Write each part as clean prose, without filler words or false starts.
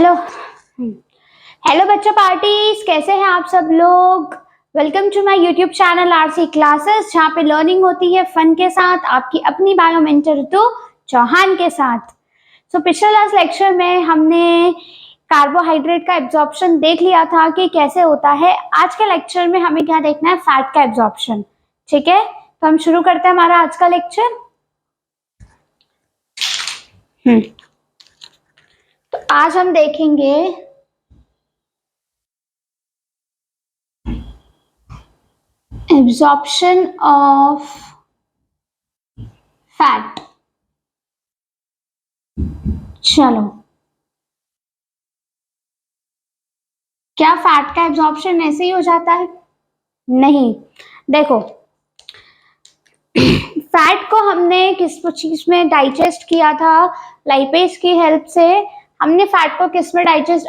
Hello hello बच्चों parties, कैसे हैं आप सब लोग। Welcome to my YouTube channel RC classes, जहाँ पे लर्निंग होती है फन के साथ, आपकी अपनी बायो मेंटर ऋतु चौहान के साथ। पिछले लास्ट लेक्चर में हमने कार्बोहाइड्रेट का एब्जॉर्प्शन देख लिया था कि कैसे होता है। आज के लेक्चर में हमें क्या देखना है, फैट का एब्जॉर्प्शन। ठीक है, तो हम शुरू करते हैं हमारा आज का लेक्चर। तो आज हम देखेंगे एब्जॉर्प्शन ऑफ फैट। चलो, क्या फैट का एब्जॉर्प्शन ऐसे ही हो जाता है? नहीं, देखो फैट को हमने किस चीज में डाइजेस्ट किया था, लाइपेज की हेल्प से। हमने फैट को किस में डाइजेस्ट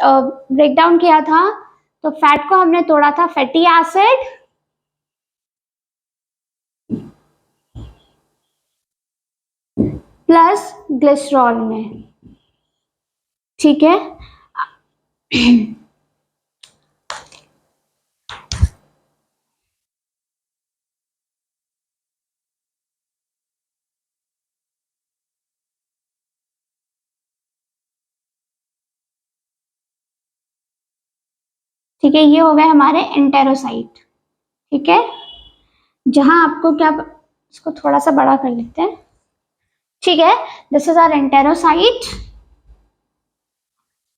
ब्रेक डाउन किया था? तो फैट को हमने तोड़ा था फैटी एसिड प्लस ग्लिसरॉल में। ठीक है, ठीक है, ये हो गए हमारे एंटेरोसाइट। ठीक है, जहां आपको क्या, इसको थोड़ा सा बड़ा कर लेते हैं। ठीक है, दिस इज आवर एंटेरोसाइट,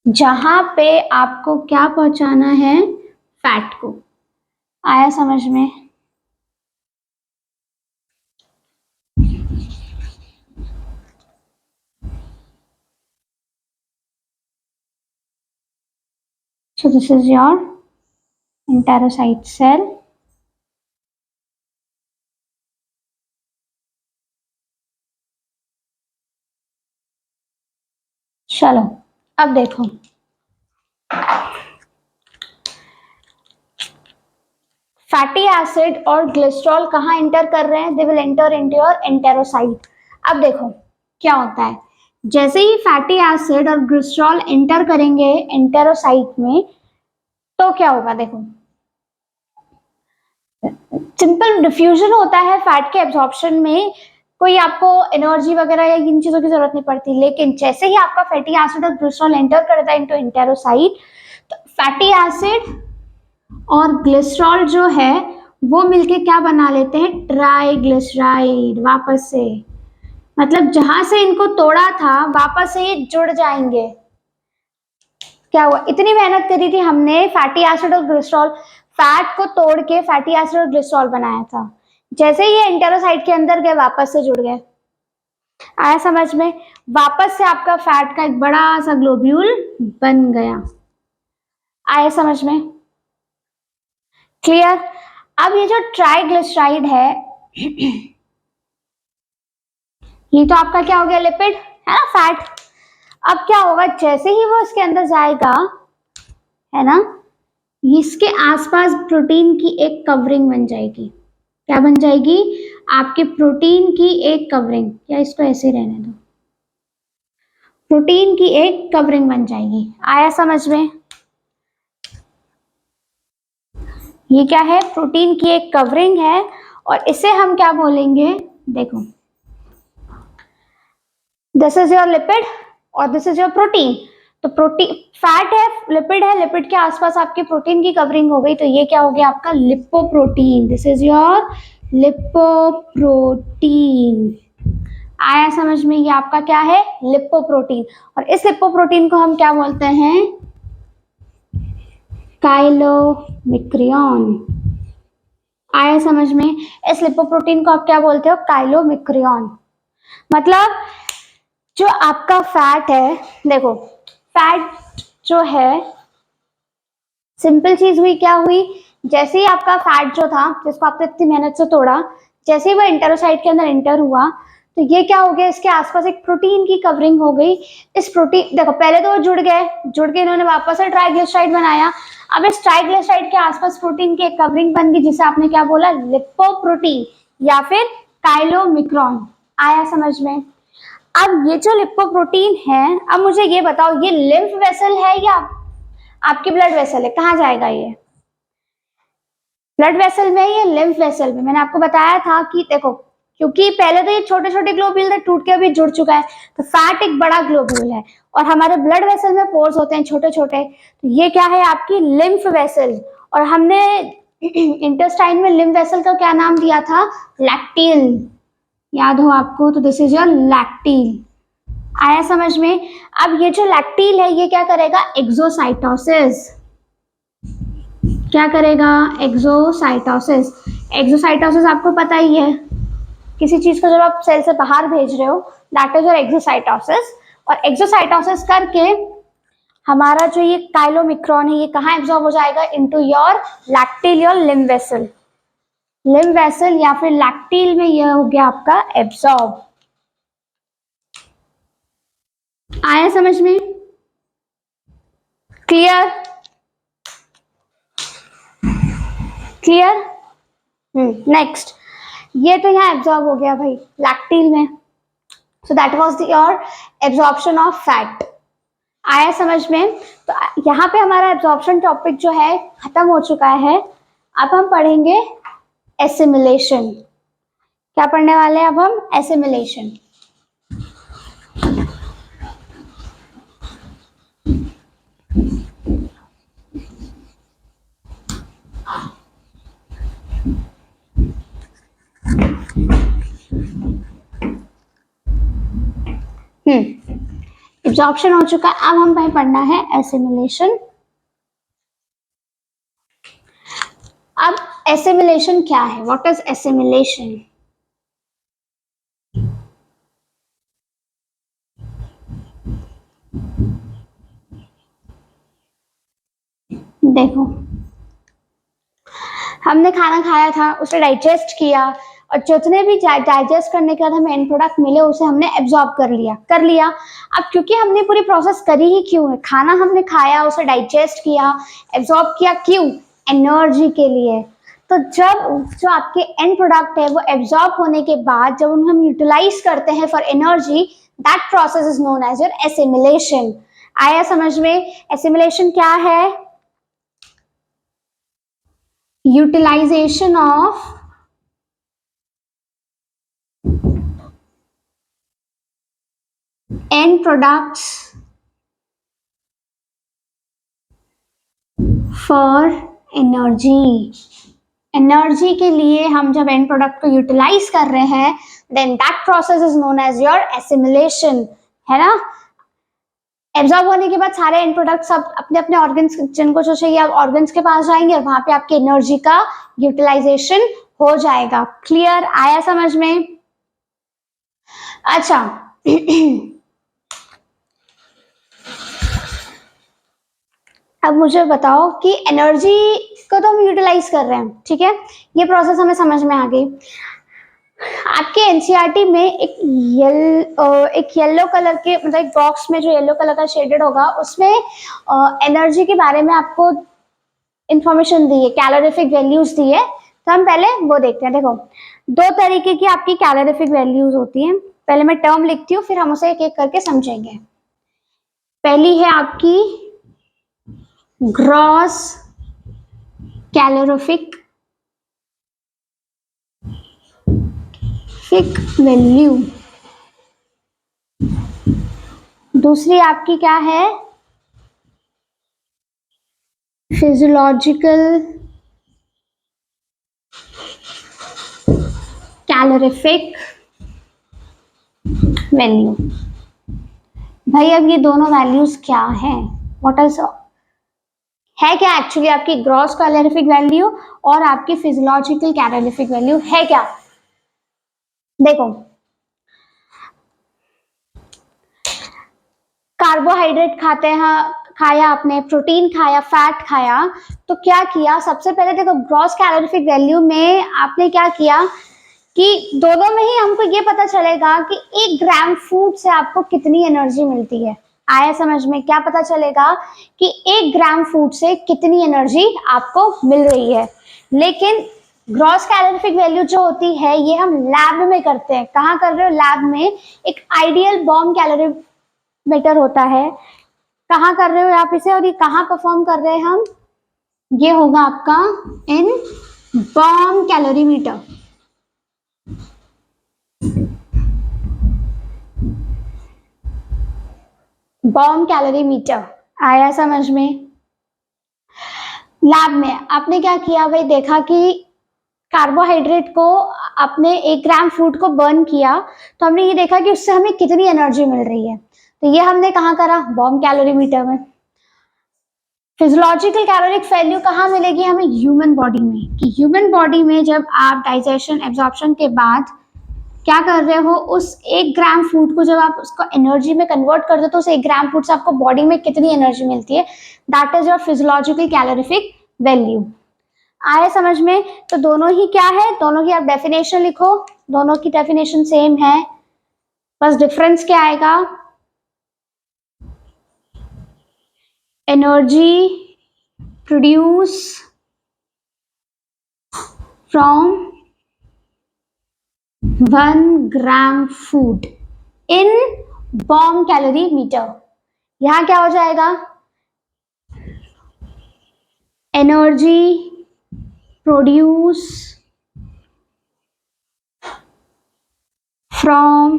जहां पे आपको क्या पहुंचाना है, फैट को। आया समझ में? So this is your enterocyte cell. चलो अब देखो, फैटी एसिड और ग्लिसरॉल कहाँ एंटर कर रहे हैं? They will enter into your enterocyte. अब देखो क्या होता है, जैसे ही फैटी एसिड और ग्लिसरॉल एंटर करेंगे एंटेरोसाइट में, तो क्या होगा? देखो, सिंपल डिफ्यूजन होता है फैट के एब्जॉर्प्शन में। कोई आपको एनर्जी वगैरह या इन चीजों की जरूरत नहीं पड़ती, लेकिन जैसे ही आपका फैटी एसिड और ग्लिसरॉल एंटर करता है इनटू एंटेरोसाइट, तो फैटी एसिड और ग्लिसरॉल जो है वो मिलके क्या बना लेते हैं, ट्राइग्लिसराइड वापस से। मतलब जहां से इनको तोड़ा था वापस से ये जुड़ जाएंगे। क्या हुआ, इतनी मेहनत करी थी हमने फैटी एसिड और ग्लिसरॉल, फैट को तोड़ के फैटी एसिड और ग्लिसरॉल बनाया था, जैसे ही ये एंटेरोसाइट के अंदर गए वापस से जुड़ गए। आया समझ में? वापस से आपका फैट का एक बड़ा सा ग्लोब्यूल बन गया। आया समझ में? क्लियर? अब ये जो ट्राइग्लिसराइड है ये तो आपका क्या हो गया, लिपिड है ना, फैट। अब क्या होगा, जैसे ही वो इसके अंदर जाएगा, है ना, इसके आसपास प्रोटीन की एक कवरिंग बन जाएगी। क्या बन जाएगी? आपके प्रोटीन की एक कवरिंग, या इसको ऐसे रहने दो, प्रोटीन की एक कवरिंग बन जाएगी। आया समझ में? ये क्या है, प्रोटीन की एक कवरिंग है, और इसे हम क्या बोलेंगे, देखो, दिस इज योर लिपिड और दिस इज योर प्रोटीन। तो प्रोटीन, फैट है, लिपिड है, लिपिड के आसपास आपके प्रोटीन की कवरिंग हो गई, तो ये क्या हो गया आपका, lipoprotein. This is your lipoprotein. आया समझ में? ये आपका क्या है, लिपोप्रोटीन। और इस लिपोप्रोटीन को हम क्या बोलते हैं, काइलोमिक्रियन। आया समझ में? इस लिपोप्रोटीन को आप क्या बोलते हो, काइलोमिक्रियन। मतलब जो आपका फैट है, देखो फैट जो है, सिंपल चीज हुई, क्या हुई, जैसे ही आपका फैट जो था जिसको आपने इतनी मेहनत से तोड़ा, जैसे ही वो एंटेरोसाइट के अंदर एंटर हुआ, तो ये क्या हो गया, इसके आसपास एक प्रोटीन की कवरिंग हो गई। इस प्रोटीन, देखो पहले तो वो जुड़ के इन्होंने वापस से ट्राइग्लिसराइड बनाया। अब इस ट्राइग्लिसराइड के आसपास प्रोटीन की एक कवरिंग बन गई, जिसे आपने क्या बोला, लिपोप्रोटीन या फिर काइलोमिक्रॉन। आया समझ में? अब ये जो लिपोप्रोटीन है, अब मुझे ये बताओ, ये लिम्फ वेसल है या आपकी ब्लड वेसल है? कहाँ जाएगा ये? ब्लड वेसल में या लिम्फ वेसल में? मैंने आपको बताया था कि देखो, क्योंकि पहले तो ये छोटे छोटे ग्लोब्यूल थे, टूट के अभी जुड़ चुका है, तो फैट एक बड़ा ग्लोब्यूल है, और हमारे ब्लड वेसल में पोर्स होते हैं छोटे छोटे, तो ये क्या है? आपकी लिम्फ वेसल। और हमने इंटेस्टाइन में लिम्फ वेसल का क्या नाम दिया था? लैक्टील। याद हो आपको? तो दिस इज योर लैक्टील। आया समझ में? अब ये जो लैक्टील है, ये क्या करेगा? एक्सोसाइटोसिस। क्या करेगा? एक्सोसाइटोसिस। एक्सोसाइटोसिस आपको पता ही है, किसी चीज को जब आप सेल से बाहर भेज रहे हो, दैट इज योर एक्सोसाइटोसिस। और एक्सोसाइटोसिस करके हमारा जो ये काइलोमिक्रॉन है, ये कहाँ एब्जॉर्ब हो जाएगा? Into your lacteal, your lymph vessel. Lymph vessel या फिर लैक्टील में यह हो गया आपका एब्जॉर्ब। आया समझ में? क्लियर? क्लियर? नेक्स्ट, ये तो यहाँ एब्जॉर्ब हो गया भाई लैक्टील में, so that was your absorption of fat. आया समझ में? तो यहाँ पे हमारा एब्जॉर्प्शन टॉपिक जो है खत्म हो चुका है। अब हम पढ़ेंगे एसिमिलेशन। क्या पढ़ने वाले हैं अब हम? एसिमिलेशन। एब्जॉर्प्शन हो चुका है, अब हम भाई पढ़ना है एसिमिलेशन। अब एसिमिलेशन क्या है? What is assimilation? देखो, हमने खाना खाया था, उसे डाइजेस्ट किया, और जितने भी डाइजेस्ट करने के बाद हमें एंड प्रोडक्ट मिले, उसे हमने एब्जॉर्ब कर लिया। अब क्योंकि हमने पूरी प्रोसेस करी ही क्यों है? खाना हमने खाया, उसे डाइजेस्ट किया, एब्जॉर्ब किया, क्यों? एनर्जी के लिए। तो जब जो आपके एंड प्रोडक्ट है वो एब्जॉर्ब होने के बाद जब उन्हें हम यूटिलाइज करते हैं for energy, that process is known as your assimilation. आया समझ में? एसिमिलेशन क्या है? Utilisation of end products for energy। Energy के लिए हम जब एंड प्रोडक्ट को यूटिलाइज कर रहे हैं, then that process is known as your assimilation, है ना? एब्जॉर्ब होने के बाद सारे एंड प्रोडक्ट सब अपने अपने ऑर्गन्स, जिनको जो चाहिए ऑर्गन्स के पास जाएंगे, और वहां पे आपकी एनर्जी का यूटिलाइजेशन हो जाएगा। क्लियर? आया समझ में? अच्छा अब मुझे बताओ कि एनर्जी को तो हम यूटिलाइज कर रहे हैं, ठीक है, ये प्रोसेस हमें समझ में आ गई। आपके एनसीईआरटी में एक येलो कलर के, मतलब एक बॉक्स में जो येलो कलर का शेडेड होगा, उसमें एनर्जी के बारे में आपको इंफॉर्मेशन दी है, कैलोरीफिक वैल्यूज दी है। तो हम पहले वो देखते हैं। देखो, दो तरीके की आपकी कैलोरीफिक वैल्यूज होती हैं। पहले मैं टर्म लिखती हूँ, फिर हम उसे एक एक करके समझेंगे। पहली है आपकी ग्रॉस कैलोरीफिक वैल्यू। दूसरी आपकी क्या है? Physiological calorific value. भाई अब ये दोनों वैल्यूज क्या है? व्हाट इज है क्या एक्चुअली आपकी ग्रॉस कैलोरीफिक वैल्यू और आपकी फिजियोलॉजिकल कैलोरीफिक वैल्यू है क्या? देखो, कार्बोहाइड्रेट खाते हैं, खाया आपने, प्रोटीन खाया, फैट खाया, तो क्या किया? सबसे पहले देखो, ग्रॉस कैलोरीफिक वैल्यू में आपने क्या किया कि दोनों में ही हमको ये पता चलेगा कि 1 ग्राम फूड से आपको कितनी एनर्जी मिलती है। आया समझ में? क्या पता चलेगा कि 1 ग्राम फूड से कितनी एनर्जी आपको मिल रही है। लेकिन ग्रॉस कैलोरीफिक वैल्यू जो होती है ये हम लैब में करते हैं। कहाँ कर रहे हो? लैब में। एक आइडियल बॉम्ब कैलोरीमीटर होता है, कहाँ कर रहे हो आप इसे, और ये कहाँ परफॉर्म कर रहे हैं हम? ये होगा आपका इन बॉम्ब कैलोरीमीटर। बॉम्ब कैलोरीमीटर आया समझ में? लैब में आपने क्या किया भाई, देखा कि कार्बोहाइड्रेट को आपने 1 ग्राम फूड को बर्न किया, तो हमने ये देखा कि उससे हमें कितनी एनर्जी मिल रही है। तो ये हमने कहाँ करा? बॉम्ब कैलोरीमीटर में। फिजियोलॉजिकल कैलोरिक वैल्यू कहाँ मिलेगी हमें? ह्यूमन बॉडी में। कि ह्यूमन बॉडी में जब आप डाइजेशन एब्जॉर्प्शन के बाद क्या कर रहे हो, उस 1 ग्राम फूड को जब आप उसको एनर्जी में कन्वर्ट कर दो, तो उस 1 ग्राम फूड से आपको बॉडी में कितनी एनर्जी मिलती है, that is your physiological calorific value. आए समझ में? तो दोनों ही क्या है, दोनों की आप डेफिनेशन लिखो, दोनों की डेफिनेशन सेम है, बस डिफरेंस क्या आएगा? Energy produce from 1 gram food in bomb calorimeter. यहां क्या हो जाएगा? Energy produce from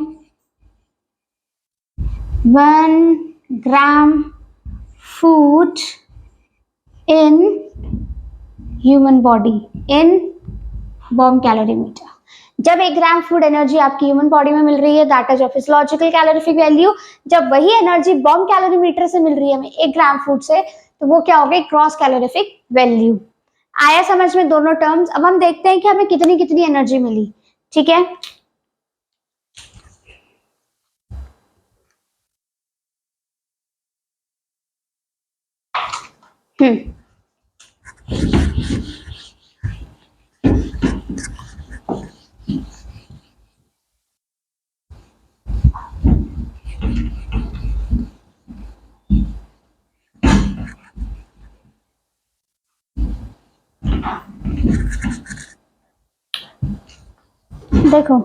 1 gram food in human body in bomb calorimeter. जब 1 ग्राम फूड एनर्जी आपकी ह्यूमन बॉडी में मिल रही है, that is of physiological calorific value. जब वही एनर्जी बॉम्ब कैलोरी मीटर से मिल रही है हमें 1 ग्राम फूड से, तो वो क्या हो गई? Cross calorific value. आया समझ में दोनों टर्म्स? अब हम देखते हैं कि हमें कितनी कितनी एनर्जी मिली। ठीक है, देखो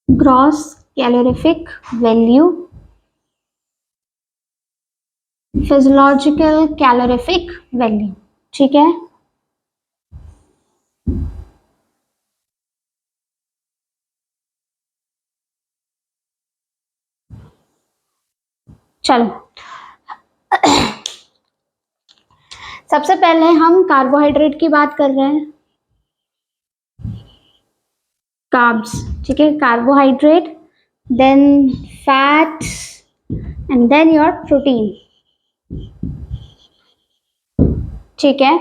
gross calorific value, physiological calorific value. ठीक है, चलो सबसे पहले हम कार्बोहाइड्रेट की बात कर रहे हैं, कार्ब्स। ठीक है, carbohydrate, then fat and then your protein. ठीक है,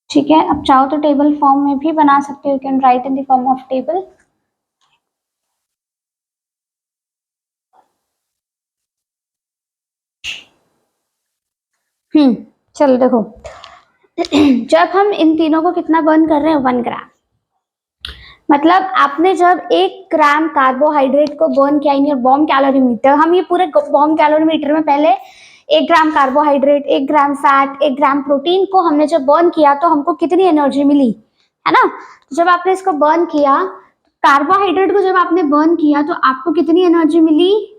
ठीक है। अब चाहो तो टेबल फॉर्म में भी बना सकते हो, you can write in the form of table. चलो देखो जब हम इन तीनों को कितना बर्न कर रहे हैं? 1 ग्राम। मतलब आपने जब 1 ग्राम कार्बोहाइड्रेट को बर्न किया इन योर बॉम्ब कैलोरीमीटर, हम ये पूरे बॉम्ब कैलोरीमीटर में पहले 1 ग्राम कार्बोहाइड्रेट, 1 ग्राम फैट, 1 ग्राम प्रोटीन को हमने जब बर्न किया तो हमको कितनी एनर्जी मिली, है ना? तो जब आपने इसको बर्न किया, कार्बोहाइड्रेट को जब आपने बर्न किया तो आपको कितनी एनर्जी मिली?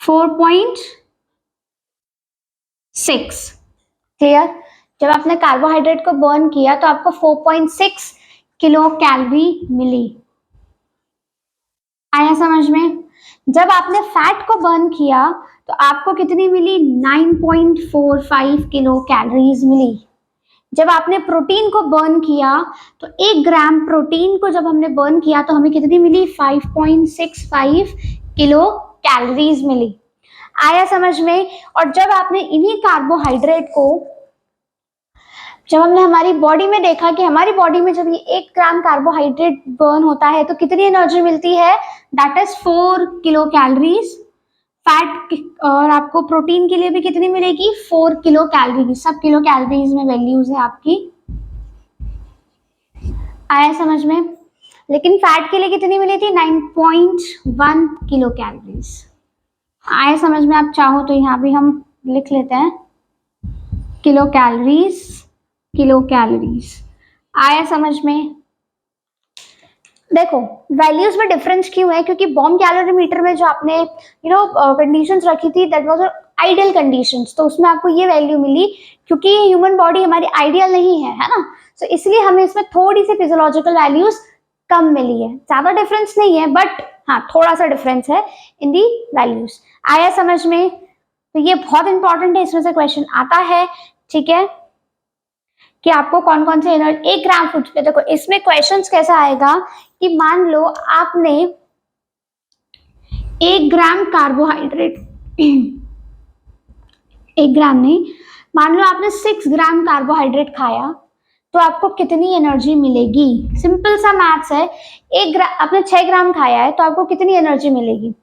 4.6। क्लियर? जब आपने कार्बोहाइड्रेट को बर्न किया तो आपको 4.6 किलो कैलोरी मिली। आया समझ में? जब आपने फैट को बर्न किया तो आपको कितनी मिली? 9.45 किलो कैलोरीज मिली। जब आपने प्रोटीन को बर्न किया तो 1 ग्राम प्रोटीन को जब हमने बर्न किया तो हमें कितनी मिली? 5.65 किलो कैलोरीज मिली। आया समझ में? और जब आपने इन्हीं कार्बोहाइड्रेट को जब हमने हमारी बॉडी में देखा कि हमारी बॉडी में जब ये 1 ग्राम कार्बोहाइड्रेट बर्न होता है तो कितनी एनर्जी मिलती है, that is 4 kilo calories. Fat और आपको प्रोटीन के लिए भी कितनी मिलेगी, 4 किलो कैलोरीज। सब किलो कैलोरीज में वैल्यूज है आपकी, आया समझ में। लेकिन फैट के लिए कितनी मिली थी, 9.1 किलो कैलोरीज। आया समझ में। आप चाहो तो यहाँ भी हम लिख लेते हैं किलो कैलोरीज, किलो कैलोरीज। आया समझ में। देखो वैल्यूज में डिफरेंस क्यों है, क्योंकि बॉम्ब कैलोरीमीटर में जो आपने कंडीशंस रखी थी दैट वाज आइडियल कंडीशंस, तो उसमें आपको ये वैल्यू मिली, क्योंकि ह्यूमन बॉडी हमारी आइडियल नहीं है ना, तो इसलिए हमें इसमें थोड़ी सी फिजियोलॉजिकल वैल्यूज कम मिली है। ज्यादा डिफरेंस नहीं है बट हाँ थोड़ा सा डिफरेंस है इन दी वैल्यूज। आया समझ में। तो ये बहुत इंपॉर्टेंट है, इसमें से क्वेश्चन आता है, ठीक है, कि आपको कौन कौन से एनर्जी 1 ग्राम फूड पे। देखो इसमें क्वेश्चंस कैसा आएगा कि मान लो आपने 1 ग्राम कार्बोहाइड्रेट 1 ग्राम नहीं, मान लो आपने 6 ग्राम कार्बोहाइड्रेट खाया तो आपको कितनी एनर्जी मिलेगी। सिंपल सा मैथ्स है। 1 ग्राम आपने 6 ग्राम खाया है तो आपको कितनी एनर्जी मिलेगी।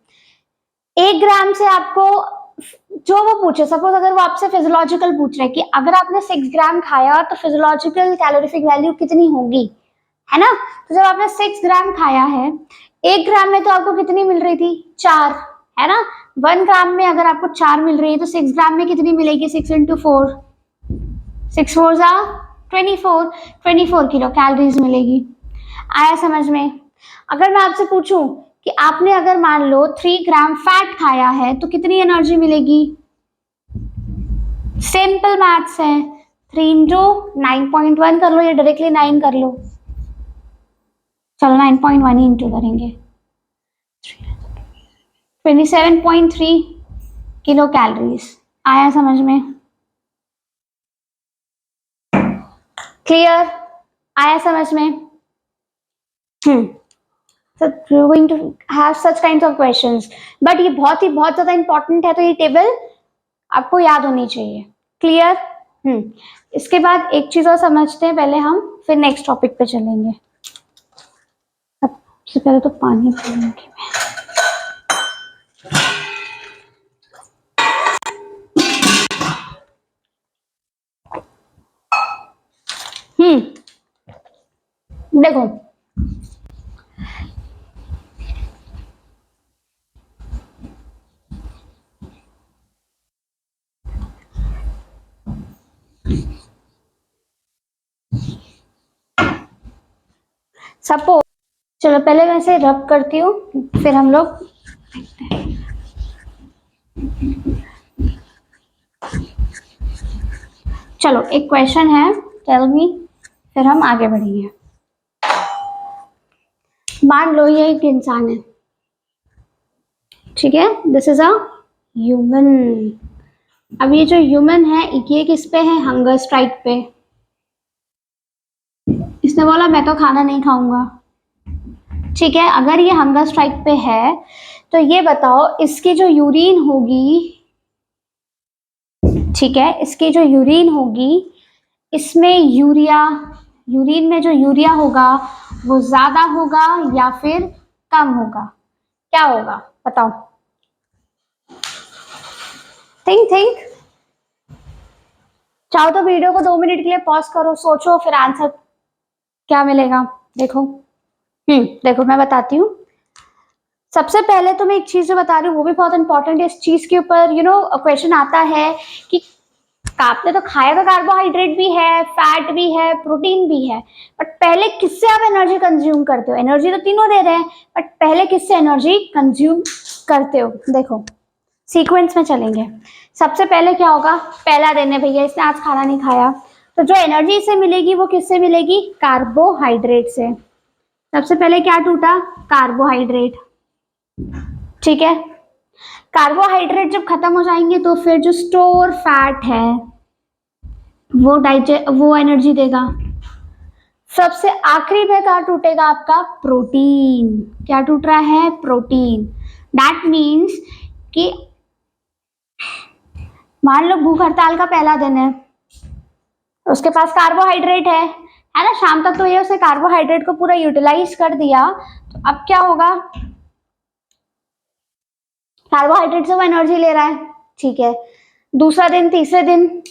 1 ग्राम से आपको जो वो पूछे, सपोज अगर वो आपसे फिजियोलॉजिकल पूछ रहे कि अगर आपने 6 ग्राम खाया तो फिजियोलॉजिकल कैलोरीफिक वैल्यू कितनी होगी, है ना। तो जब आपने 6 ग्राम खाया है, 1 ग्राम में तो आपको कितनी मिल रही थी, 4, है ना। 1 ग्राम में अगर आपको 4 मिल रही है तो 6 ग्राम में कितनी मिलेगी, 6 × 4, 6 4 जा 24, 24 किलो कैलोरीज मिलेगी। आया समझ में। अगर मैं आपसे पूछूं कि आपने अगर मान लो 3 ग्राम फैट खाया है तो कितनी एनर्जी मिलेगी। सिंपल मैथ्स है, 3 × 9.1 कर लो या डायरेक्टली 9 कर लो। चलो 9.1 ही इंटू करेंगे, 27.3 किलो कैलोरीज। आया समझ में। क्लियर। आया समझ में। So we're going to have such kinds of questions, but ये बहुत ज्यादा इंपॉर्टेंट है, तो ये टेबल आपको याद होनी चाहिए। क्लियर। इसके बाद एक चीज और समझते हैं पहले हम, फिर नेक्स्ट टॉपिक पे चलेंगे। सबसे पहले तो पानी पीऊंगी मैं। देखो सपोज, चलो पहले मैं इसे रब करती हूँ फिर हम लोग चलो एक क्वेश्चन है, टेल मी, फिर हम आगे बढ़ेंगे। मान लो ये एक इंसान है, ठीक है, दिस इज अ ह्यूमन। अब ये जो ह्यूमन है ये किस पे है, हंगर स्ट्राइक पे। इसने बोला मैं तो खाना नहीं खाऊंगा, ठीक है। अगर ये हंगर स्ट्राइक पे है तो ये बताओ इसकी जो यूरिन होगी, ठीक है, इसकी जो यूरिन होगी इसमें यूरिन में जो यूरिया होगा वो ज्यादा होगा या फिर कम होगा, क्या होगा बताओ। थिंक चाहो तो वीडियो को 2 मिनट के लिए पॉज करो, सोचो, फिर आंसर क्या मिलेगा। देखो देखो मैं बताती हूँ। सबसे पहले तो मैं एक चीज जो बता रही हूँ वो भी बहुत इंपॉर्टेंट है। इस चीज के ऊपर क्वेश्चन आता है कि आपने तो खाया तो कार्बोहाइड्रेट भी है, फैट भी है, प्रोटीन भी है, बट पहले किससे आप एनर्जी कंज्यूम करते हो। एनर्जी तो तीनों दे रहे हैं बट पहले किससे एनर्जी कंज्यूम करते हो। देखो सीक्वेंस में चलेंगे। सबसे पहले क्या होगा, पहला दिन है भैया, इसने आज खाना नहीं खाया, तो जो एनर्जी इसे मिलेगी वो किससे मिलेगी, कार्बोहाइड्रेट से। सबसे पहले क्या टूटा, कार्बोहाइड्रेट, ठीक है। कार्बोहाइड्रेट जब खत्म हो जाएंगे तो फिर जो स्टोर फैट है वो एनर्जी देगा। सबसे आखिरी में क्या टूटेगा आपका, प्रोटीन। क्या टूट रहा है, प्रोटीन। दैट मीन्स कि मान लो भूख हड़ताल का पहला दिन है, उसके पास कार्बोहाइड्रेट है ना, शाम तक तो ये उसने कार्बोहाइड्रेट को पूरा यूटिलाइज कर दिया, तो अब क्या होगा, कार्बोहाइड्रेट से वो एनर्जी ले रहा है, ठीक है। दूसरा दिन, तीसरे दिन,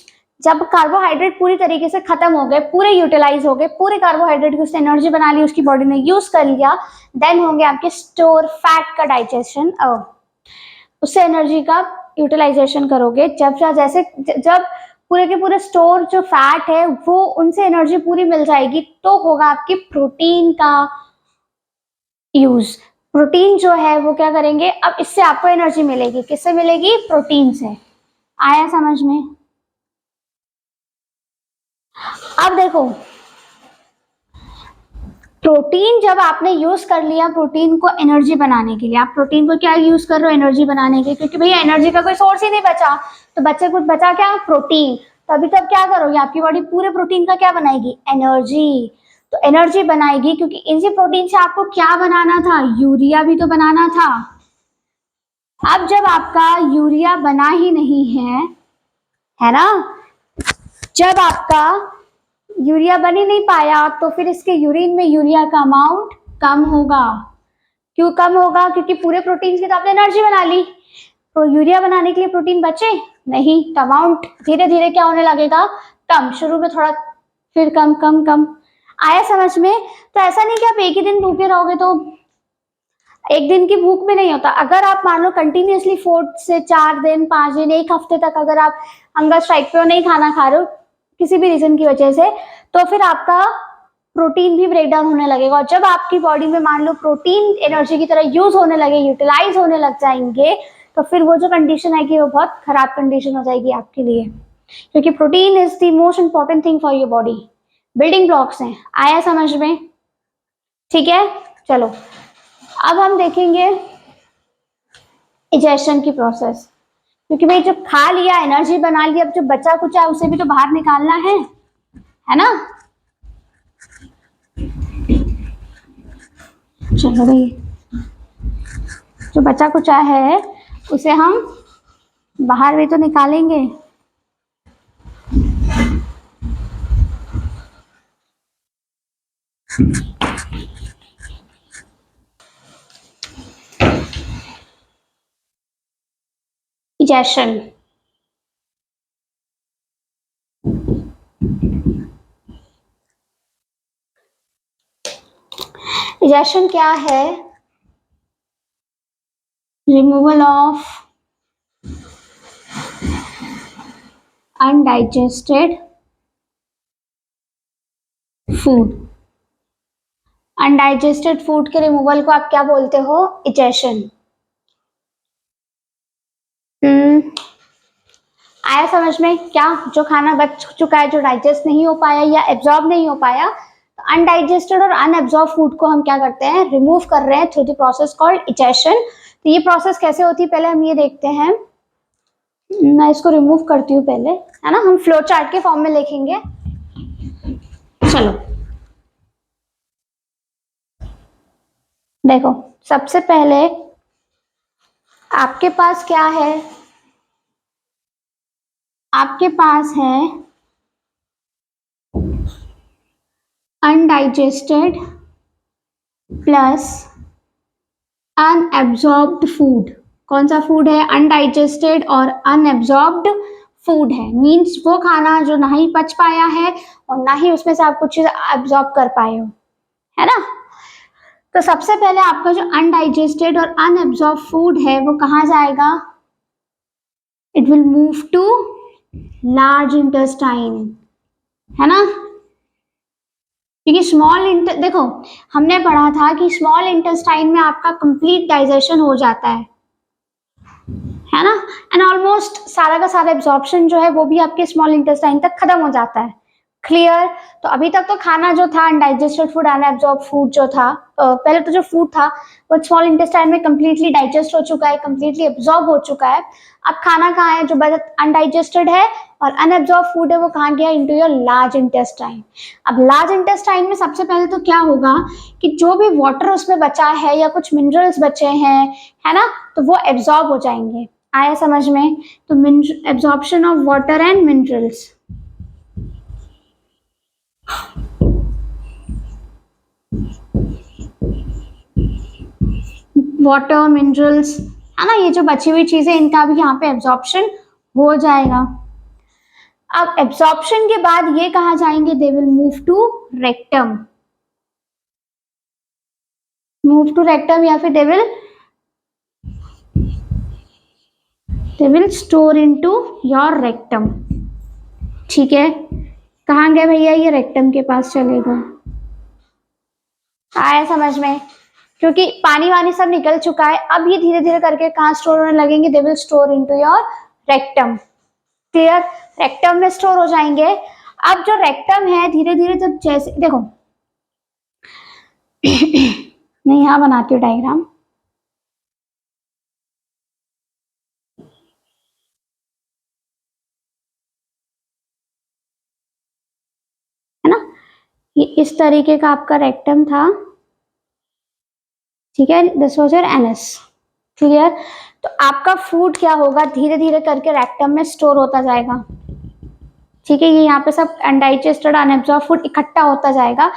जब कार्बोहाइड्रेट पूरी तरीके से खत्म हो गए, पूरे यूटिलाइज हो गए, पूरे कार्बोहाइड्रेट की उसने एनर्जी बना ली, उसकी बॉडी ने यूज कर लिया, देन होंगे आपके स्टोर फैट का डाइजेशन, उससे एनर्जी का यूटिलाइजेशन करोगे। जब पूरे के पूरे स्टोर जो फैट है वो उनसे एनर्जी पूरी मिल जाएगी, तो होगा आपकी प्रोटीन का यूज। प्रोटीन जो है वो क्या करेंगे, अब इससे आपको एनर्जी मिलेगी, किससे मिलेगी, प्रोटीन से। आया समझ में? अब देखो, प्रोटीन जब आपने यूज कर लिया प्रोटीन को एनर्जी बनाने के लिए, आप प्रोटीन को क्या यूज कर रहे हो, एनर्जी बनाने के लिए, क्योंकि भैया एनर्जी का कोई सोर्स ही नहीं बचा, तो बच्चे कुछ बचा क्या, प्रोटीन। तो अभी तब क्या करोगे, आपकी बॉडी पूरे प्रोटीन का क्या बनाएगी, एनर्जी। तो एनर्जी बनाएगी, क्योंकि इसी प्रोटीन से आपको क्या बनाना था, यूरिया भी तो बनाना था। अब जब आपका यूरिया बना ही नहीं है ना, जब आपका यूरिया बन ही नहीं पाया, तो फिर इसके यूरिन में यूरिया का अमाउंट कम होगा। क्यों कम होगा, क्योंकि पूरे प्रोटीन की तो आपने एनर्जी बना ली, तो यूरिया बनाने के लिए प्रोटीन बचे नहीं, तो अमाउंट धीरे धीरे क्या होने लगेगा, कम। शुरू में थोड़ा, फिर कम कम कम। आया समझ में? तो ऐसा नहीं कि आप एक ही दिन भूखे रहोगे, तो एक दिन की भूख में नहीं होता। अगर आप मान लो कंटिन्यूअसली 4 से 4 दिन, 5 दिन, एक हफ्ते तक अगर आप हंगर स्ट्राइक पे हो, नहीं खाना खा रहे हो किसी भी रीजन की वजह से, तो फिर आपका प्रोटीन भी ब्रेक डाउन होने लगेगा। और जब आपकी बॉडी में मान लो प्रोटीन एनर्जी की तरह यूज होने लगे, यूटिलाइज होने लग जाएंगे, तो फिर वो जो कंडीशन आएगी वो बहुत खराब कंडीशन हो जाएगी आपके लिए, क्योंकि protein is the most important thing for your body, building blocks हैं। आया समझ में? ठीक है, चलो अब हम देखेंगे इजेशन की प्रोसेस, क्योंकि भाई जब खा लिया, एनर्जी बना लिया, अब जो बचा कुछ है उसे भी तो बाहर निकालना है ना। चलो भाई, जो बचा कुचा है उसे हम बाहर भी तो निकालेंगे। इजेशन, इजेशन क्या है, removal of undigested food. Undigested food के रिमूवल को आप क्या बोलते हो, इजेशन। आया समझ में? क्या जो खाना बच चुका है, जो डाइजेस्ट नहीं हो पाया या एब्जॉर्ब नहीं हो पाया, तो अनडाइजेस्टेड और अनएब्जॉर्ब फूड को हम क्या करते हैं, रिमूव कर रहे हैं through the process called egestion. तो ये प्रोसेस कैसे होती है, पहले हम ये देखते हैं। मैं इसको रिमूव करती हूँ पहले, है ना, हम फ्लो चार्ट के फॉर्म में लिखेंगे। चलो देखो, सबसे पहले आपके पास क्या है, आपके पास है अनडाइजेस्टेड प्लस अनएब्जॉर्ब्ड फूड। कौन सा फूड है, अनडाइजेस्टेड और अनएब्जॉर्ब्ड फूड है, मींस वो खाना जो ना ही पच पाया है और ना ही उसमें से आप कुछ चीज एब्जॉर्ब कर पाए हो, है ना। तो सबसे पहले आपका जो अनडाइजेस्टेड और अनएब्जॉर्ब फूड है वो कहाँ जाएगा, it will move to large intestine, है ना। क्योंकि देखो, हमने पढ़ा था कि स्मॉल इंटेस्टाइन में आपका कंप्लीट डाइजेशन हो जाता है ना, एंड ऑलमोस्ट सारा का सारा एब्जॉर्प्शन जो है वो भी आपके स्मॉल इंटेस्टाइन तक खत्म हो जाता है। क्लियर? तो अभी तक तो खाना जो था, अनडाइजेस्टेड फूड, अनएब्जॉर्ब फूड जो था, पहले तो जो फूड था वो स्मॉल इंटेस्टाइन में कंप्लीटली डाइजेस्ट हो चुका है, कंप्लीटली एब्जॉर्ब हो चुका है। अब खाना कहाँ है, जो अनडाइजेस्टेड है और अनएब्जॉर्ब फूड है, वो कहाँ गया, इनटू योर लार्ज इंटेस्टाइन। अब लार्ज इंटेस्टाइन में सबसे पहले तो क्या होगा कि जो भी वाटर उसमें बचा है या कुछ मिनरल्स बचे हैं, है ना, तो वो एब्जॉर्ब हो जाएंगे। आया समझ में? तो absorption of water and minerals, water minerals, है ना, ये जो बची हुई चीजें इनका भी यहाँ पे एब्जॉर्प्शन हो जाएगा। अब एब्जॉर्प्शन के बाद ये कहाँ जाएंगे, they will move to rectum, move to rectum, या फिर they will store into your rectum. ठीक है, कहाँ गए भैया, ये रेक्टम के पास चलेगा। आया समझ में, क्योंकि पानी वानी सब निकल चुका है, अब ये धीरे धीरे करके कहाँ स्टोर होने लगेंगे, दे will store into your rectum. Clear, rectum में स्टोर हो जाएंगे। अब जो रेक्टम है धीरे धीरे जब जैसे देखो मैं यहाँ बनाती हूँ डायग्राम, है ना, ये इस तरीके का आपका रेक्टम था। ठीक है, this was your anus. Clear, तो आपका फूड क्या होगा, धीरे धीरे करके रेक्टम में स्टोर होता जाएगा। ठीक है, ये यहाँ पे सब अनडाइजेस्टेड अनएब्जॉर्ब फूड इकट्ठा होता जाएगा।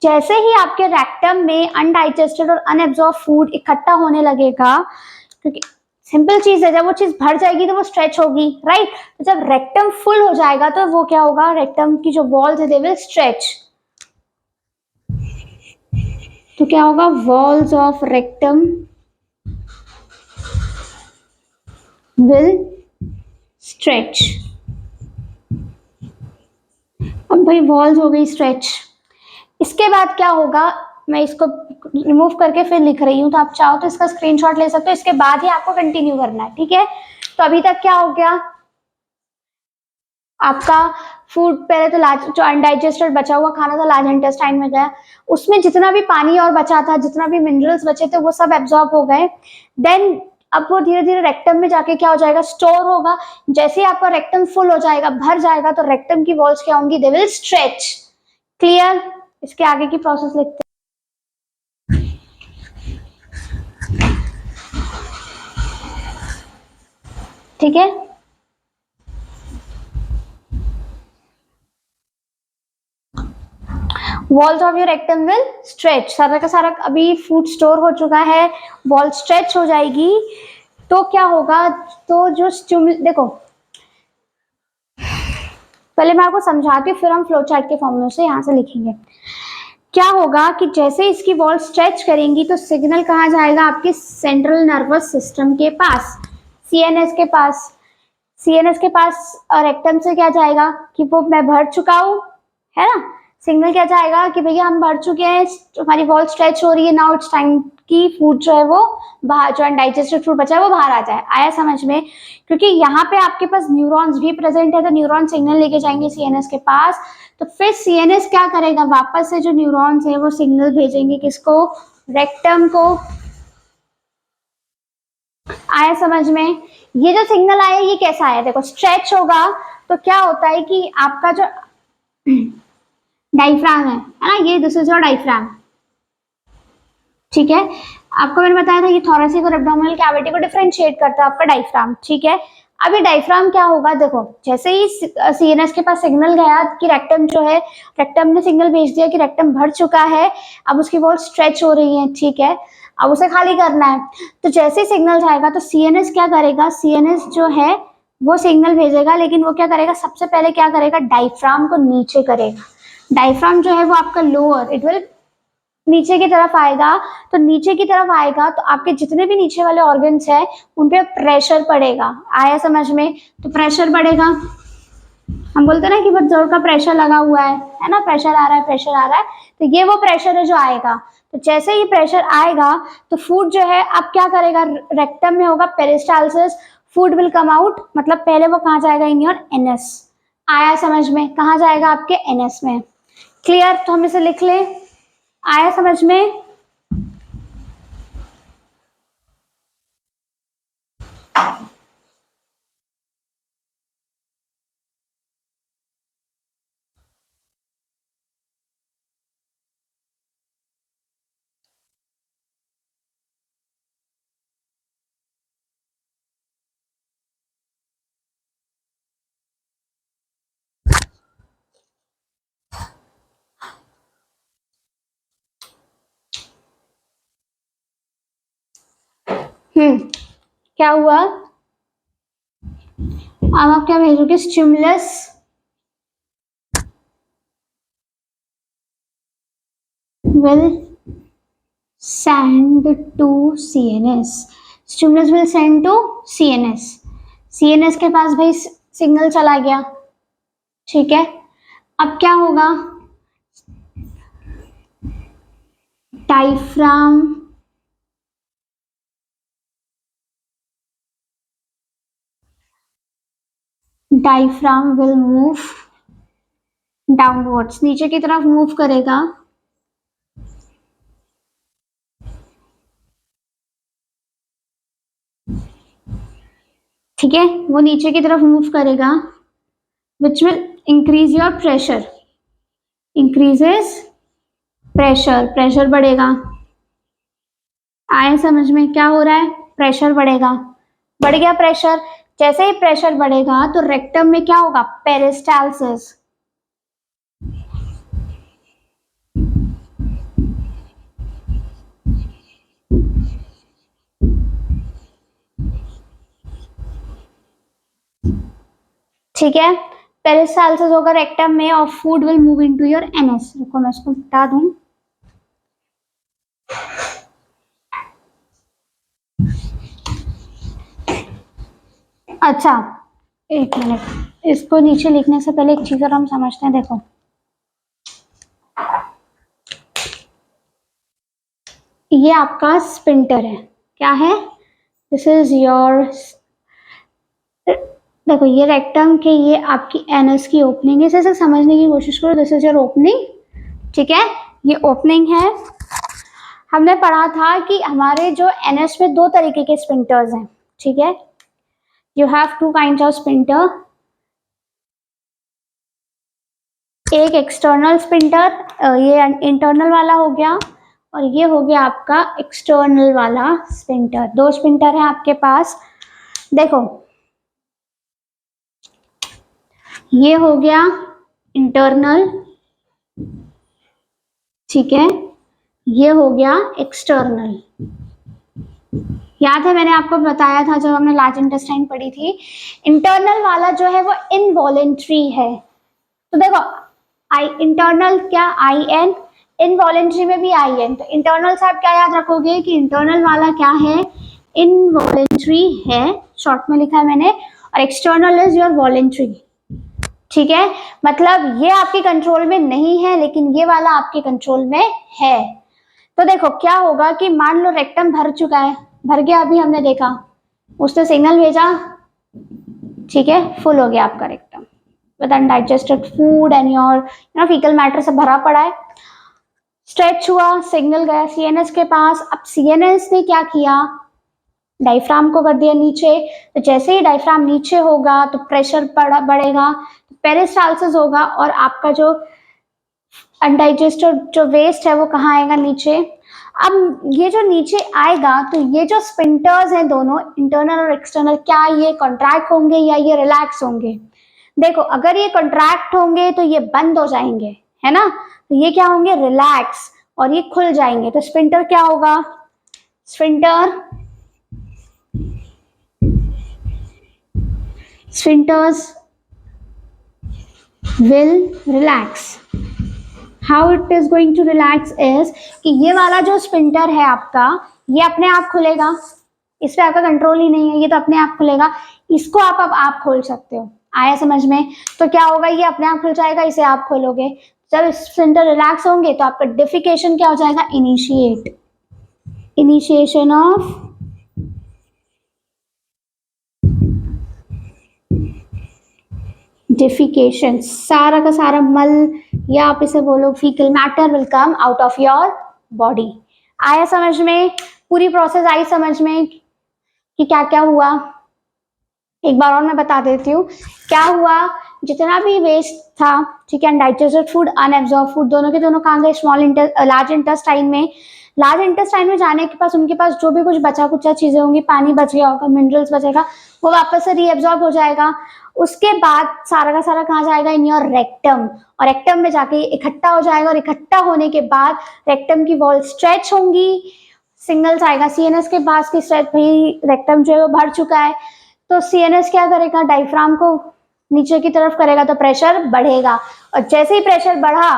जैसे ही आपके रेक्टम में अनडाइजेस्टेड और अनएब्जॉर्ब फूड इकट्ठा होने लगेगा, क्योंकि सिंपल चीज है, जब वो चीज भर जाएगी तो वो स्ट्रेच होगी, राइट। तो जब रेक्टम फुल हो जाएगा तो वो क्या होगा, रेक्टम की जो वॉल्स है दे विल स्ट्रेच। तो क्या होगा, walls of rectum will stretch. अब भाई वॉल्स हो गई स्ट्रेच, इसके बाद क्या होगा, मैं इसको रिमूव करके फिर लिख रही हूँ, तो आप चाहो तो इसका स्क्रीनशॉट ले सकते हो, इसके बाद ही आपको कंटिन्यू करना है। ठीक है, तो अभी तक क्या हो गया, आपका फूड पहले तो लार्ज, जो अनडाइजेस्टेड बचा हुआ खाना था लार्ज इंटेस्टाइन में गया, उसमें जितना भी पानी और बचा था, जितना भी मिनरल्स बचे थे वो सब एब्जॉर्ब हो गए। देन अब वो धीरे धीरे रेक्टम में जाके क्या हो जाएगा, स्टोर होगा। जैसे ही आपका रेक्टम फुल हो जाएगा, भर जाएगा, तो रेक्टम की वॉल्स क्या होंगी, दे विल स्ट्रेच। क्लियर, इसके आगे की प्रोसेस लिखते हैं। ठीक है, walls of your rectum will stretch, सारा का सारा अभी फूड स्टोर हो चुका है, वॉल स्ट्रेच हो जाएगी। तो क्या होगा, तो जो देखो पहले मैं आपको समझाती हूँ, फिर हम फ्लो चार्ट के फॉर्मूले से यहाँ से लिखेंगे। क्या होगा कि जैसे इसकी वॉल स्ट्रेच करेंगी तो सिग्नल कहाँ जाएगा, आपके सेंट्रल नर्वस सिस्टम के पास, सीएनएस के पास। सीएनएस के पास रेक्टम से क्या जाएगा कि वो मैं भर चुका हूँ, है ना। सिग्नल क्या जाएगा कि भैया हम भर चुके हैं, हमारी वॉल स्ट्रेच हो रही है, नाउ इट्स टाइम की फूड जो है वो बाहर, जो अनडाइजेस्टेड फूड बचा है वो बाहर आ जाए। आया समझ में, क्योंकि यहाँ पे आपके पास न्यूरॉन्स भी प्रेजेंट है, तो न्यूरॉन सिग्नल लेके जाएंगे सीएनएस के पास, तो फिर सीएनएस क्या करेगा, वापस से जो न्यूरॉन्स है वो सिग्नल भेजेंगे किसको, रेक्टम को। आया समझ में, ये जो सिग्नल आया ये कैसा आया, देखो स्ट्रेच होगा तो क्या होता है कि आपका जो डाइफ्राम है ना, ये दिस इज योर डाइफ्राम। ठीक है, आपको मैंने बताया था ये थोरेसिक और एब्डोमिनल कैविटी को डिफरेंशिएट करता है आपका डाइफ्राम। ठीक है, अभी डाइफ्राम क्या होगा, देखो जैसे ही सीएनएस के पास सिग्नल गया कि रेक्टम जो है, रेक्टम ने सिग्नल भेज दिया कि रेक्टम भर चुका है, अब उसकी वॉल स्ट्रेच हो रही है। ठीक है, अब उसे खाली करना है, तो जैसे ही सिग्नल जाएगा तो सीएनएस क्या करेगा, सीएनएस जो है वो सिग्नल भेजेगा, लेकिन वो क्या करेगा, सबसे पहले क्या करेगा, डाइफ्राम को नीचे करेगा। डाइफ्राम जो है वो आपका लोअर, इट विल नीचे की तरफ आएगा, तो नीचे की तरफ आएगा तो आपके जितने भी नीचे वाले ऑर्गन्स है उन पे प्रेशर पड़ेगा। आया समझ में, तो प्रेशर पड़ेगा, हम बोलते हैं ना कि बहुत जोर का प्रेशर लगा हुआ है ना, प्रेशर आ रहा है, प्रेशर आ रहा है, तो ये वो प्रेशर है जो आएगा। तो जैसे ही प्रेशर आएगा तो फूड जो है अब क्या करेगा, रेक्टम में होगा peristalsis, food will come out, मतलब पहले वो कहाँ जाएगा, इन योर एनएस। आया समझ में, कहाँ जाएगा, आपके एनएस में। क्लियर, तो हम इसे लिख लें, आया समझ में। क्या हुआ? अब आप क्या भेजोगे? Stimulus will send to CNS. Stimulus will send to CNS. CNS के पास भाई सिग्नल चला गया, ठीक है। अब क्या होगा? डायफ्राम विल मूव डाउनवर्ड्स, नीचे की तरफ मूव करेगा। ठीक है, वो नीचे की तरफ मूव करेगा, which will increase your pressure. Increases pressure, pressure बढ़ेगा। आए समझ में? क्या हो रहा है? प्रेशर बढ़ेगा। बढ़ गया प्रेशर। जैसे ही प्रेशर बढ़ेगा तो रेक्टम में क्या होगा? पेरिस्टालसिस। ठीक है, पेरिस्टालसिस होगा रेक्टम में और food will move into your NS. रुको मैं इसको बता दूं। अच्छा, एक मिनट, इसको नीचे लिखने से पहले एक चीज और हम समझते हैं। देखो, ये आपका स्पिंटर है। क्या है? दिस इज योर, देखो ये रेक्टम के, ये आपकी एनएस की ओपनिंग है। इसे समझने की कोशिश करो। दिस इज योर ओपनिंग, ठीक है, ये ओपनिंग है। हमने पढ़ा था कि हमारे जो एनएस में दो तरीके के स्पिंटर्स हैं, ठीक है। You have two kind of sphincter, एक एक्सटर्नल स्पिंटर, ये इंटरनल वाला हो गया, और ये हो गया आपका एक्सटर्नल वाला स्पिंटर। दो स्पिंटर है आपके पास। देखो, ये हो गया इंटरनल, ठीक है, ये हो गया एक्सटर्नल। याद है मैंने आपको बताया था जब हमने लार्ज इंटेस्टाइन पढ़ी थी, इंटरनल वाला जो है वो इनवॉलेंट्री है। तो देखो, आई इंटरनल क्या? आई एन, इनवॉलेंट्री में भी आई एन। तो इंटरनल से आप क्या याद रखोगे कि इंटरनल वाला क्या है? इनवॉलेंट्री है, शॉर्ट में लिखा है मैंने, और एक्सटर्नल इज योर वॉलेंट्री। ठीक है, मतलब ये आपके कंट्रोल में नहीं है, लेकिन ये वाला आपके कंट्रोल में है। तो देखो क्या होगा कि मान लो रेक्टम भर चुका है, भर गया, अभी हमने देखा, उसने सिग्नल भेजा, ठीक है, फुल हो गया आपका rectum with undigested food and your faecal matter सब भरा पड़ा है। स्ट्रेच हुआ, सिग्नल गया सीएनएस के पास। अब सीएनएस ने क्या किया? डायफ्राम को कर दिया नीचे। तो जैसे ही डायफ्राम नीचे होगा तो प्रेशर बढ़ेगा, पेरिस्टालसिस होगा, और आपका जो अनडाइजेस्टेड जो वेस्ट है वो कहाँ आएगा? नीचे। अब ये जो नीचे आएगा तो ये जो स्पिंटर्स हैं दोनों, इंटरनल और एक्सटर्नल, क्या ये कॉन्ट्रैक्ट होंगे या ये रिलैक्स होंगे? देखो, अगर ये कॉन्ट्रैक्ट होंगे तो ये बंद हो जाएंगे, है ना। तो ये क्या होंगे? रिलैक्स, और ये खुल जाएंगे। तो स्पिंटर क्या होगा? स्पिंटर्स will relax. How it is going to relax is कि ये वाला जो स्पिंटर है आपका, ये अपने आप खुलेगा, इस पे आपका कंट्रोल ही नहीं है, ये तो अपने आप खुलेगा। इसको आप खोल सकते हो। आया समझ में? तो क्या होगा? ये अपने आप खुल जाएगा, इसे आप खोलोगे। जब स्पिंटर रिलैक्स होंगे तो आपका डिफिकेशन क्या हो जाएगा? इनिशिएशन ऑफ डिफिकेशन, सारा का सारा मल, या आप इसे बोलो faecal matter, will come out of your body. आया समझ में? पूरी प्रोसेस आई समझ में कि क्या क्या हुआ? एक बार और मैं बता देती हूँ क्या हुआ। जितना भी वेस्ट था, ठीक है, अनडाइजेस्टेड फूड, अनएब्जॉर्ब फूड, दोनों के दोनों कहाँ गए? लार्ज इंटेस्टाइन में। लार्ज इंटेस्टाइन में जाने के पास उनके पास जो भी कुछ बचा कुचा चीजें होंगी, पानी बच गया होगा, मिनरल्स बचेगा, वो वापस से रीएब्जॉर्ब हो जाएगा। उसके बाद सारा का सारा कहाँ जाएगा? इन योर रेक्टम, और रेक्टम में जाके इकट्ठा हो जाएगा, और इकट्ठा होने के बाद रेक्टम की वॉल स्ट्रेच होंगी, सिंगल्स आएगा। सीएनएस के पास की स्ट्रेच भाई रेक्टम जो है वो भर चुका है, तो सीएनएस क्या करेगा, डायफ्राम को नीचे की तरफ करेगा तो प्रेशर बढ़ेगा, और जैसे ही प्रेशर बढ़ा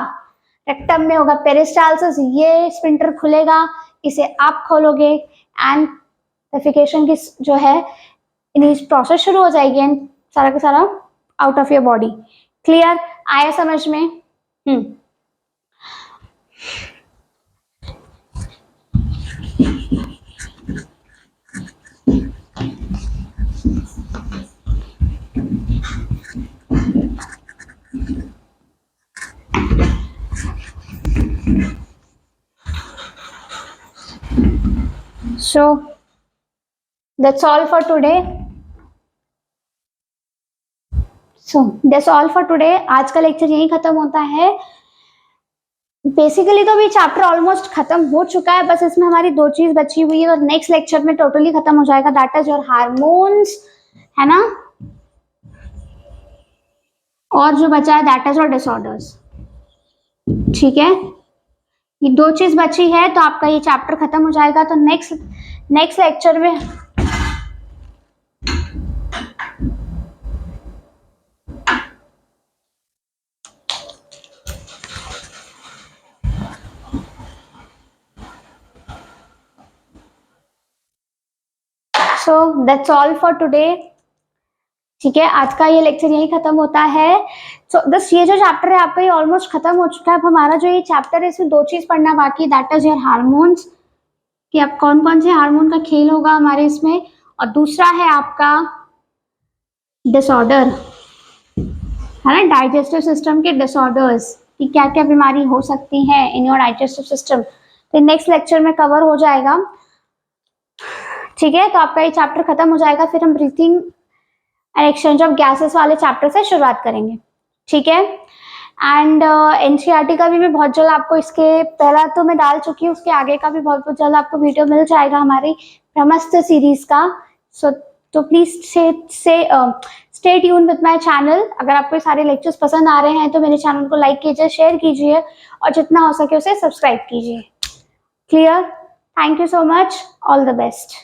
रेक्टम में होगा पेरिस्टालसिस, ये स्फिंक्टर खुलेगा, इसे आप खोलोगे एंड डेफिकेशन की जो है प्रोसेस शुरू हो जाएगी एंड सारा का सारा out of your body. Clear, आया समझ में? So that's all for today. आज का लेक्चर यही खत्म होता है। बेसिकली तो अभी चैप्टर ऑलमोस्ट खत्म हो चुका है, बस इसमें हमारी 2 चीज बची हुई है और नेक्स्ट लेक्चर में टोटली खत्म हो जाएगा, दैट इज योर हार्मोन्स, है ना, और जो बचा है दैट इज योर डिसऑर्डर्स। ठीक है, ये 2 चीज बची है तो आपका ये चैप्टर खत्म हो जाएगा। तो नेक्स्ट लेक्चर में so that's all for today. ठीक है, आज का ये लेक्चर यही खत्म होता है। सो बस ये जो चैप्टर है आपका ये ऑलमोस्ट खत्म हो चुका है। अब हमारा जो ये चैप्टर है इसमें 2 चीज पढ़ना बाकी, दैट इज योर हार्मोन्स, कि अब कौन कौन से हार्मोन का खेल होगा हमारे इसमें, और दूसरा है आपका डिसऑर्डर, है ना, डाइजेस्टिव सिस्टम के डिसऑर्डर्स, कि क्या क्या बीमारी हो सकती है इन योर डाइजेस्टिव सिस्टम। तो नेक्स्ट लेक्चर में कवर हो जाएगा। ठीक है, तो आपका ये चैप्टर खत्म हो जाएगा, फिर हम breathing and exchange of gases वाले चैप्टर से शुरुआत करेंगे। ठीक है, एंड एनसीईआरटी का भी मैं बहुत जल्द आपको, इसके पहला तो मैं डाल चुकी हूँ, उसके आगे का भी बहुत जल्द आपको वीडियो मिल जाएगा हमारी ब्रह्मास्त्र सीरीज का। सो तो please stay tune with my channel. अगर आपको सारे लेक्चर्स पसंद आ रहे हैं तो मेरे चैनल को लाइक कीजिए, शेयर कीजिए और जितना हो सके उसे सब्सक्राइब कीजिए। Clear? Thank you so much, all the best.